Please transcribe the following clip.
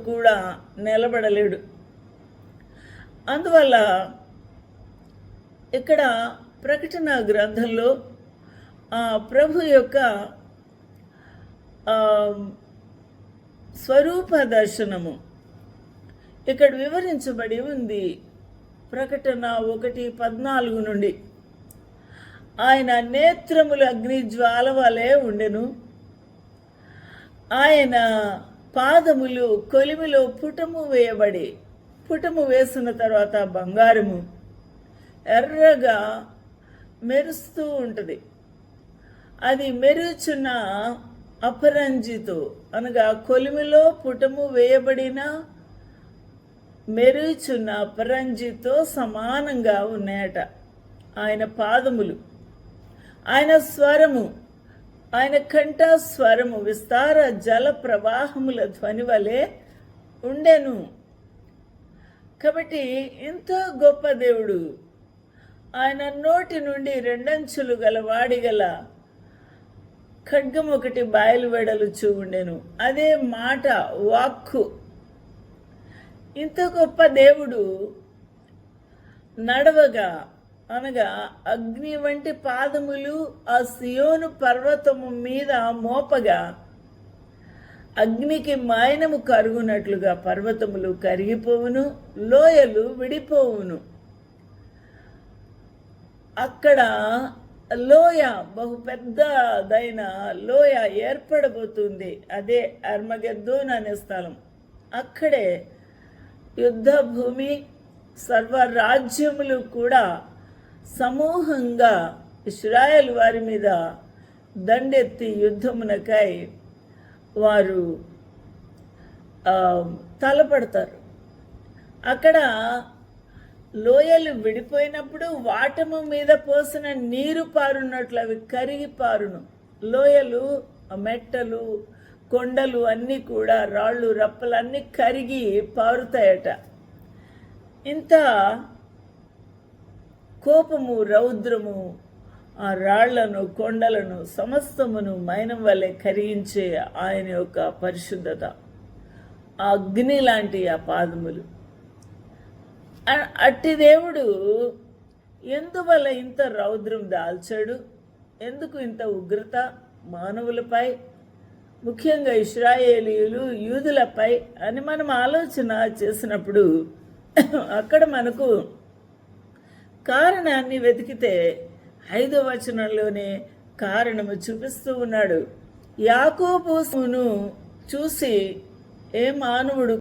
కూడా నిలబడలేడు. అందువల్ల ఇక్కడ ప్రకటన గ్రంథంలో ప్రభు యొక్క స్వరూప దర్శనము ఇక్కడ వివరించబడి ఉంది. ప్రకటన 1:14 నుండి, ఆయన నేత్రములు అగ్ని జ్వాల వలె ఉండెను, ఆయన పాదములు కొలిమిలో పుటము వేయబడి, పుటము వేసిన తర్వాత బంగారము ఎర్రగా మెరుస్తూ ఉంటుంది. అది మెరుచున్న అపరంజితో, అనగా కొలిమిలో పుటము వేయబడిన మెరుచున్న అపరంజితో సమానంగా ఉన్నాయట ఆయన పాదములు. ఆయన స్వరము, ఆయన కంఠ స్వరము విస్తార జల ప్రవాహముల ధ్వని వలె ఉండెను. కాబట్టి ఇంత గొప్ప దేవుడు, ఆయన నోటి నుండి 2 అంచులు గల వాడిగల ఖడ్గం ఒకటి బయలువెడలుచూ ఉండెను. అదే మాట, వాక్కు. ఇంత గొప్ప దేవుడు నడవగా, అనగా అగ్ని వంటి పాదములు ఆ సియోను పర్వతము మీద మోపగా అగ్నికి మైనము కరుగునట్లుగా పర్వతములు కరిగిపోవును, లోయలు విడిపోవును. అక్కడ లోయ, బహు పెద్దదైన లోయ ఏర్పడబోతుంది. అదే అర్మగెద్దోన్ అనే స్థలం. అక్కడే యుద్ధ భూమి, సర్వరాజ్యములు కూడా సమూహంగా ఇశ్రాయేలు వారి మీద దండెత్తి యుద్ధమునకై వారు తలపడతారు. అక్కడ లోయలు విడిపోయినప్పుడు వాటము మీద పోసిన నీరు పారున్నట్లు అవి కరిగి పారును. లోయలు, మెట్టలు, కొండలు అన్నీ కూడా, రాళ్ళు రప్పలు అన్నీ కరిగి పారుతాయట. ఇంత కోపము, రౌద్రము ఆ రాళ్లను, కొండలను సమస్తమును మైనం వల్లే కరిగించే ఆయన యొక్క పరిశుద్ధత, ఆ అగ్ని లాంటి ఆ పాదములు. అట్టి దేవుడు ఎందువల్ల ఇంత రౌద్రం దాల్చాడు? ఎందుకు ఇంత ఉగ్రత మానవులపై, ముఖ్యంగా ఇశ్రాయేలీయులు, యూదులపై అని మనం ఆలోచన చేసినప్పుడు అక్కడ మనకు కారణాన్ని వెతికితే 5వ వచనంలోనే కారణము చూపిస్తూ ఉన్నాడు. యాకోబును చూసి ఏ మానవుడు